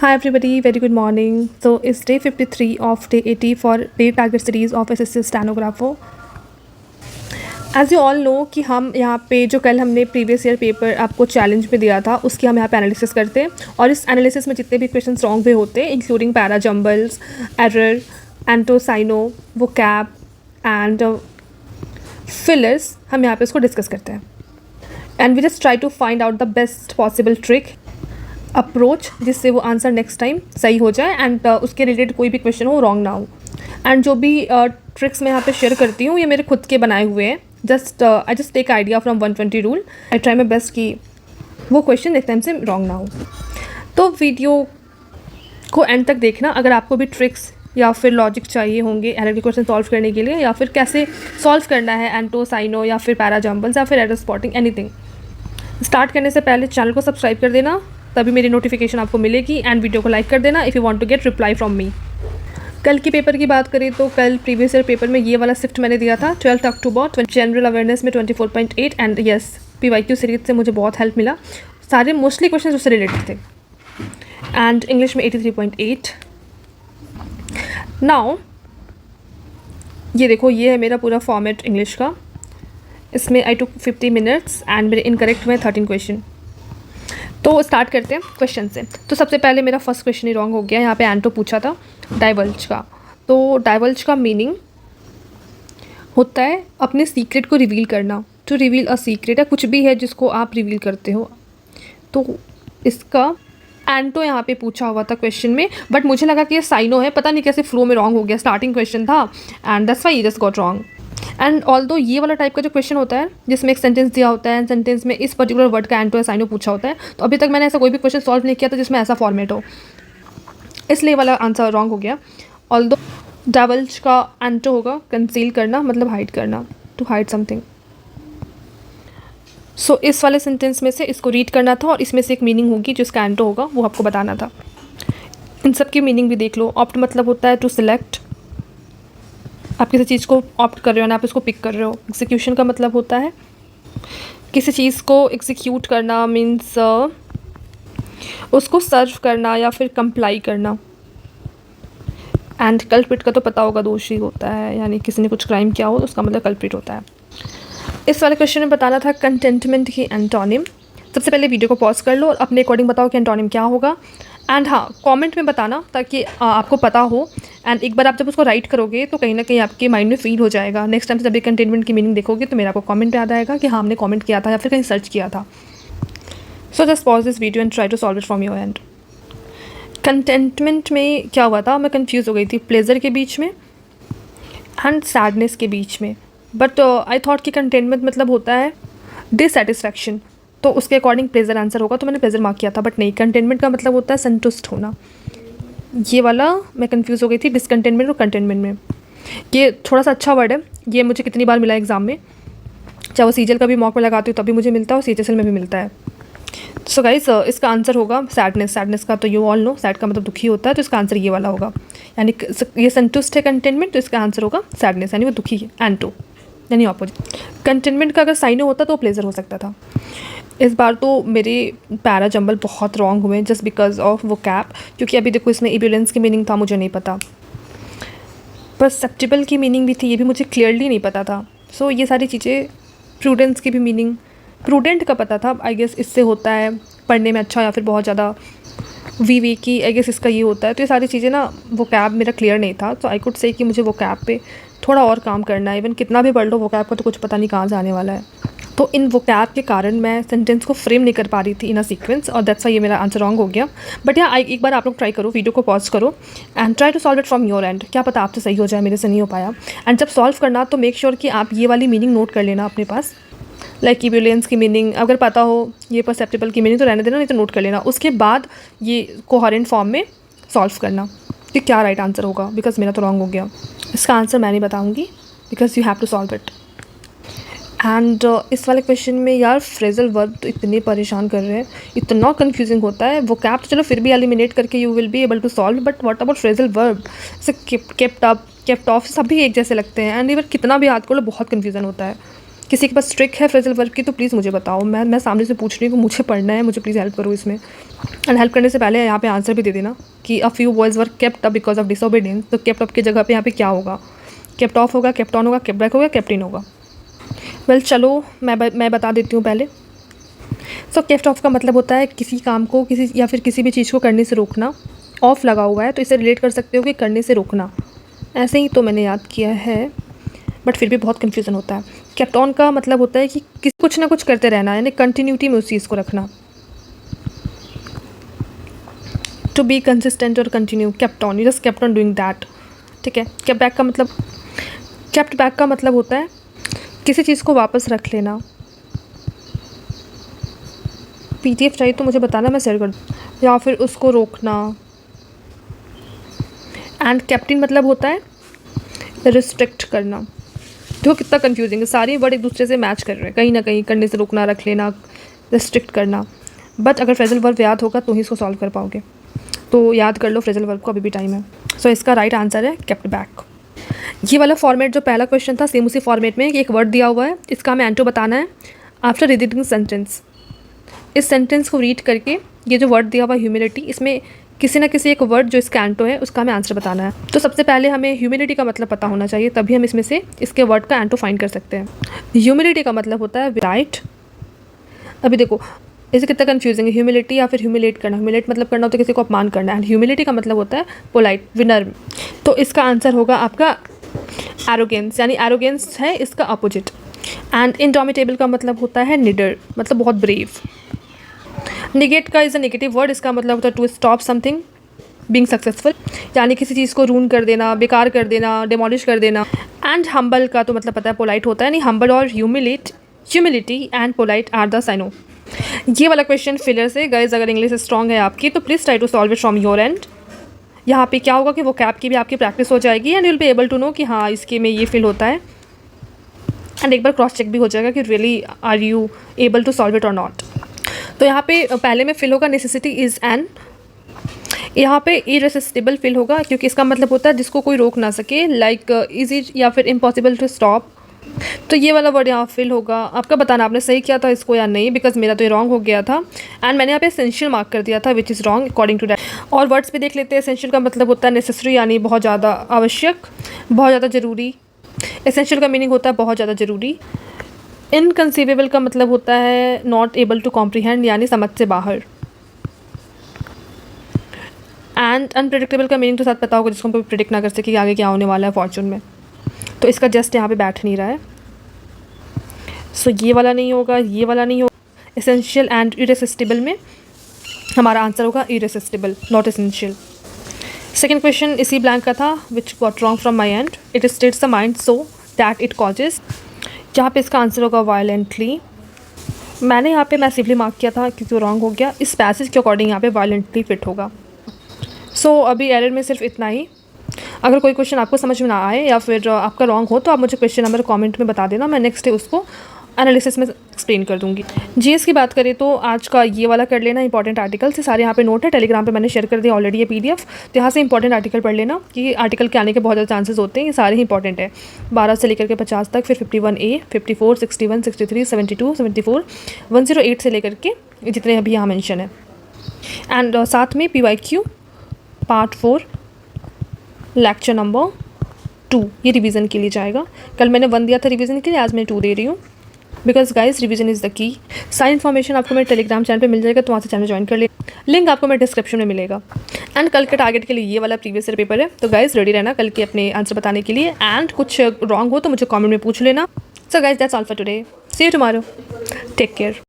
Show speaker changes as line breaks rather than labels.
Hi everybody, very good morning. So it's day 53 of day 80 for day target series of SSC Stenographer. As you all know कि हम यहाँ पे जो कल हमने प्रीवियस ईयर पेपर आपको चैलेंज में दिया था उसकी हम यहाँ पे एनालिसिस करते हैं और इस एनालिसिस में जितने भी क्वेश्चन रॉन्ग हुए होते हैं इंक्लूडिंग पैरा जम्बल्स, एरर, एंटोसाइनो, वोकैब एंड फिलर्स, हम यहाँ पे उसको डिस्कस करते हैं and we just try to find out the best possible trick approach जिससे वो आंसर नेक्स्ट टाइम सही हो जाए एंड उसके रिलेटेड कोई भी क्वेश्चन हो रॉन्ग ना हो। एंड जो भी ट्रिक्स मैं यहाँ पे शेयर करती हूँ ये मेरे खुद के बनाए हुए हैं। I just take idea from 120 rule. I try my best कि वो क्वेश्चन नेक्स्ट टाइम से रॉन्ग ना हो। तो वीडियो को एंड तक देखना अगर आपको भी ट्रिक्स या फिर लॉजिक चाहिए होंगे एरर के क्वेश्चन सॉल्व करने के लिए, या फिर कैसे सॉल्व करना है एंटोसाइनो या फिर पैरा जम्बल्स या फिर एरर स्पॉटिंग, एनीथिंग। स्टार्ट करने से पहले चैनल को सब्सक्राइब कर देना, तभी मेरी नोटिफिकेशन आपको मिलेगी एंड वीडियो को लाइक कर देना if you want to get reply from me. कल के पेपर की बात करें तो कल प्रीवियस ईयर पेपर में ये वाला शिफ्ट मैंने दिया था 12 अक्टूबर, जनरल अवेयरनेस में 24.8 एंड यस PYQ सीरीज से मुझे बहुत हेल्प मिला। सारे मोस्टली क्वेश्चन उससे रिलेटेड थे एंड इंग्लिश में 83.8। नाउ ये देखो, ये है मेरा पूरा फॉर्मेट इंग्लिश का। इसमें आई टुक 50 मिनट्स एंड मेरे इनकरेक्ट में 13 क्वेश्चन। तो स्टार्ट करते हैं क्वेश्चन से। तो सबसे पहले मेरा फर्स्ट क्वेश्चन ही रॉन्ग हो गया। यहाँ पे एंटो पूछा था डाइवल्ज का। तो डाइवल्ज का मीनिंग होता है अपने सीक्रेट को रिवील करना, टू रिवील अ सीक्रेट, या कुछ भी है जिसको आप रिवील करते हो। तो इसका एंटो यहाँ पे पूछा हुआ था क्वेश्चन में, बट मुझे लगा कि ये साइनो है। पता नहीं कैसे फ्लो में रॉन्ग हो गया, स्टार्टिंग क्वेश्चन था and that's why just got wrong. And although ये वाला टाइप का जो क्वेश्चन होता है जिसमें एक सेंटेंस दिया होता है एंड सेंटेंस में इस पर्टिकुलर वर्ड का एंटो या साइनो पूछा होता है, तो अभी तक मैंने ऐसा कोई भी क्वेश्चन सॉल्व नहीं किया था जिसमें ऐसा फॉर्मेट हो, इसलिए वाला आंसर रॉन्ग हो गया। ऑल्दो डाइवल्ज का एंटो होगा कंसील करना, मतलब हाइड करना, टू हाइड समथिंग। सो इस वाले सेंटेंस में से इसको रीड करना था और इसमें से एक मीनिंग होगी जो इसका एंटो होगा वो आपको बताना था। इन सब की मीनिंग भी देख लो। ऑप्ट मतलब होता है टू सिलेक्ट, आप किसी चीज़ को ऑप्ट कर रहे हो ना, आप इसको पिक कर रहे हो। एग्जीक्यूशन का मतलब होता है किसी चीज़ को एग्जीक्यूट करना, मीन्स उसको सर्व करना या फिर कंप्लाई करना। एंड कल्प्रिट का तो पता होगा, दोषी होता है, यानी किसी ने कुछ क्राइम किया हो तो उसका मतलब कल्प्रिट होता है। इस वाले क्वेश्चन में बताना था कंटेंटमेंट की एंटोनिम। सबसे पहले वीडियो को पॉज कर लो और अपने अकॉर्डिंग बताओ कि एंटोनिम क्या होगा। एंड हाँ, कमेंट में बताना ताकि आपको पता हो। एंड एक बार आप जब उसको राइट करोगे तो कहीं ना कहीं आपके माइंड में फील हो जाएगा। नेक्स्ट टाइम से जब भी कंटेनमेंट की मीनिंग देखोगे तो मेरा आपको कमेंट पे याद आएगा कि हाँ हमने कमेंट किया था या फिर कहीं सर्च किया था। So just pause this video and try to solve it from your end. Contentment में क्या हुआ था, मैं कंफ्यूज हो गई थी प्लेजर के बीच में एंड सैडनेस के बीच में, बट आई थॉट कि कंटेनमेंट मतलब होता है डिससेटिस्फैक्शन, तो उसके अकॉर्डिंग प्लेजर आंसर होगा, तो मैंने प्लेजर मार्क किया था। बट नहीं, कंटेनमेंट का मतलब होता है संतुष्ट होना। ये वाला मैं कंफ्यूज हो गई थी डिसकंटेनमेंट और कंटेनमेंट में। ये थोड़ा सा अच्छा वर्ड है, ये मुझे कितनी बार मिला एग्जाम में, चाहे वो सीजल का भी मॉक में लगाती हूँ तभी मुझे मिलता है और CHSL में भी मिलता है। सो गाइस, इसका आंसर होगा सैडनेस। सैडनेस का तो यू ऑल नो, सैड का मतलब दुखी होता है, तो इसका आंसर ये वाला होगा। यानी ये संतुष्ट है कंटेनमेंट, तो इसका आंसर होगा सैडनेस, यानी वो दुखी है, एंटो यानी ऑपोजिट। कंटेनमेंट का अगर साइनो होता तो प्लेजर हो सकता था। इस बार तो मेरे पैरा जम्बल बहुत रॉन्ग हुए जस्ट बिकॉज ऑफ वो कैप, क्योंकि अभी देखो इसमें इब्यूलेंस की मीनिंग था, मुझे नहीं पता। परसेप्टिबल की मीनिंग भी थी, ये भी मुझे क्लियरली नहीं पता था। सो ये सारी चीज़ें, प्रूडेंस की भी मीनिंग, प्रूडेंट का पता था, आई गेस इससे होता है पढ़ने में अच्छा या फिर बहुत ज़्यादा वी की, आई गेस इसका ये होता है। तो ये सारी चीज़ें ना, वो कैप मेरा क्लियर नहीं था, तो आई कुड से कि मुझे वो कैप पे थोड़ा और काम करना है। इवन कितना भी पढ़ लो वो कैप का तो कुछ पता नहीं कहाँ से आने वाला है। तो इन वो कैप के कारण मैं सेंटेंस को फ्रेम नहीं कर पा रही थी इन अ सीक्वेंस, और दैट्स वाई ये मेरा आंसर रॉन्ग हो गया। बट यहाँ एक बार आप लोग ट्राई करो, वीडियो को पॉज करो and try to solve it from your end. क्या पता आपसे सही हो जाए, मेरे से नहीं हो पाया। एंड जब सॉल्व करना तो मेक श्योर कि आप ये वाली मीनिंग नोट कर लेना अपने पास, लाइक इब्यूलेंस की मीनिंग अगर पता हो, ये परसेप्टिबल की मीनिंग तो रहने देना, नहीं तो नोट कर लेना। उसके बाद ये कोहेरेंट फॉर्म में सॉल्व करना कि क्या राइट आंसर होगा, बिकॉज मेरा तो रॉन्ग हो गया। इसका आंसर मैं नहीं बताऊँगी because you have to solve it. And इस वाले क्वेश्चन में यार फ्रेजल वर्ब तो इतने परेशान कर रहे हैं, इतना कंफ्यूजिंग होता है। वो कैप तो चलो फिर भी एलिमिनेट करके you will be able to solve, but what about phrasal verb, जैसे केप्ट अप, केप्ट ऑफ, सभी एक जैसे लगते हैं। एंड इवन कितना भी याद कर लो बहुत कन्फ्यूजन होता है किसी के पास ट्रिक है फ्रेजल वर्ब की तो प्लीज़ मुझे बताओ। मैं सामने से पूछ रही हूँ, मुझे पढ़ना है, मुझे प्लीज़ हेल्प करो इसमें। एंड हेल्प करने से पहले यहाँ पे आंसर भी दे देना कि a few boys were kept up because of disobedience. तो केप्ट अप की जगह पे यहाँ पे क्या होगा? केप्ट ऑफ होगा, केप्ट ऑन होगा, केप्ट बैक होगा, केप्ट इन होगा। वेल चलो मैं बता देती हूँ पहले। सो केप्ट ऑफ का मतलब होता है किसी काम को किसी या फिर किसी भी चीज़ को करने से रोकना। ऑफ लगा हुआ है तो इसे रिलेट कर सकते हो कि करने से रोकना। ऐसे ही तो मैंने याद किया है, बट फिर भी बहुत कन्फ्यूज़न होता है। केप्ट ऑन का मतलब होता है कि कुछ ना कुछ करते रहना, यानी कंटिन्यूटी में उस चीज़ को रखना। टू बी कंसिस्टेंट और continue, kept on, you just kept on doing that. ठीक है। केप्ट बैक का मतलब होता है किसी चीज़ को वापस रख लेना। PDF चाहिए तो मुझे बताना, मैं शेयर कर दूँ, या फिर उसको रोकना। एंड कैप्टिन मतलब होता है रिस्ट्रिक्ट करना। देखो कितना कंफ्यूजिंग है, सारे वर्ड एक दूसरे से मैच कर रहे हैं, कहीं ना कहीं करने से रोकना, रख लेना, रिस्ट्रिक्ट करना। बट अगर फ्रेजल वर्ब याद होगा तो ही इसको सॉल्व कर पाओगे, तो याद कर लो फ्रेजल वर्ब को, अभी भी टाइम है। सो इसका राइट आंसर है केप्ट बैक। ये वाला फॉर्मेट जो पहला क्वेश्चन था सेम उसी फॉर्मेट में एक वर्ड दिया हुआ है, इसका हमें एंटो बताना है आफ्टर रीडिंग सेंटेंस। इस सेंटेंस को रीड करके ये जो वर्ड दिया हुआ है ह्यूमिलिटी, इसमें किसी ना किसी एक वर्ड जो इसका एंटो है उसका हमें आंसर बताना है। तो सबसे पहले हमें ह्यूमिलिटी का मतलब पता होना चाहिए, तभी हम इसमें से इसके वर्ड का एंटो फाइंड कर सकते हैं। ह्यूमिलिटी का मतलब होता है राइट। अभी देखो इसे कितना कंफ्यूजिंग है, ह्यूमिलिटी या फिर ह्यूमिलेट करना। ह्यूमिलेट मतलब करना होता है किसी को अपमान करना, एंड ह्यूमिलिटी का मतलब होता है पोलाइट, विनर। तो इसका आंसर होगा आपका एरोगेंस, यानी एरोगेंस है इसका अपोजिट। एंड इनडोमिटेबल का मतलब होता है निडर, मतलब बहुत ब्रेव। निगेट का इज़ अ नेगेटिव वर्ड, इसका मतलब होता है to stop something being successful, यानी किसी चीज़ को रून कर देना, बेकार कर देना, डिमोलिश कर देना। एंड हम्बल का तो मतलब पता है पोलाइट होता है, नहीं हम्बल और humility and polite are the synonym. ये वाला क्वेश्चन फिलर से गाइज, अगर इंग्लिश स्ट्रॉन्ग है आपकी तो please try to solve it from your end. यहाँ पे क्या होगा कि वो कैप की भी आपकी प्रैक्टिस हो जाएगी and you will be able to know कि हाँ इसके में ये फिल होता है, एंड एक बार क्रॉस चेक भी हो जाएगा कि really are you able to solve it और नॉट। तो यहाँ पे पहले में फिल होगा नेसेसिटी इज़ एन, यहाँ पे इरेसिस्टिबल फिल होगा क्योंकि इसका मतलब होता है जिसको कोई रोक ना सके, लाइक इजी या फिर इम्पॉसिबल टू स्टॉप। तो ये वाला वर्ड यहाँ फिल होगा। आपका बताना आपने सही किया था इसको या नहीं, बिकॉज मेरा तो ये रॉन्ग हो गया था एंड मैंने यहाँ पे एसेंशियल मार्क कर दिया था which is wrong according to that. और वर्ड्स पे देख लेते हैं। एसेंशियल का मतलब होता है नेसेसरी, यानी बहुत ज़्यादा आवश्यक, बहुत ज़्यादा ज़रूरी। एसेंशियल का मीनिंग होता है बहुत ज़्यादा ज़रूरी। इनकंसीवेबल का मतलब होता है नॉट एबल टू कॉम्प्रीहेंड, यानी समझ से बाहर। एंड अनप्रेडिक्टेबल का मीनिंग तो साथ पता होगा, जिसको हम प्रिडिक्ट ना कर सके कि आगे क्या होने वाला है फॉर्चून में। तो इसका जस्ट यहाँ पे बैठ नहीं रहा है, सो ये वाला नहीं होगा, ये वाला नहीं होगा। एसेंशियल एंड इरेसिस्टिबल में हमारा आंसर होगा irresistible, not essential. Second question इसी ब्लैंक का था which got wrong from my and. It states the mind so that it causes, जहाँ पे इसका आंसर होगा वायलेंटली। मैंने यहाँ पे मैसिवली मार्क किया था क्योंकि वो रॉन्ग हो गया। इस पैसेज के अकॉर्डिंग यहाँ पे वायलेंटली फिट होगा। सो अभी एरर में सिर्फ इतना ही। अगर कोई क्वेश्चन आपको समझ में ना आए या फिर आपका रॉन्ग हो तो आप मुझे क्वेश्चन नंबर कमेंट में बता देना, मैं नेक्स्ट डे उसको एनालिसिस में एक्सप्लेन कर दूंगी। जीएस की बात करें तो आज का ये वाला कर लेना, इंपॉर्टेंट आर्टिकल से सारे यहाँ पे नोट है, टेलीग्राम पे मैंने शेयर कर दिया ऑलरेडी ये PDF। तो यहाँ से इंपॉर्टेंट आर्टिकल पढ़ लेना कि आर्टिकल के आने के बहुत ज़्यादा चांसेस होते हैं, ये सारे ही इंपॉर्टेंट है 12 से लेकर के 50 तक, फिर 51A, 54, 61, 63, 72, 74, 108 से लेकर के जितने अभी यहाँ मेंशन है। एंड साथ में PYQ पार्ट 4 लेक्चर नंबर 2 ये रिवीजन के लिए जाएगा। कल मैंने 1 दिया था रिवीजन के लिए, आज मैं 2 दे रही हूँ, because guys revision is the key. सारी इन्फॉर्मेशन आपको मेरे टेलीग्राम चैनल पे मिल जाएगा, तो वहाँ से चैनल ज्वाइन कर ले, लिंक आपको मेरे डिस्क्रिप्शन में मिलेगा। एंड कल के टारगेट के लिए ये वाला प्रीवियस ईयर पेपर है, तो गाइज रेडी रहना कल के अपने आंसर बताने के लिए। एंड कुछ रॉन्ग हो तो मुझे कॉमेंट में पूछ लेना। So guys that's all for today, see you tomorrow, take care.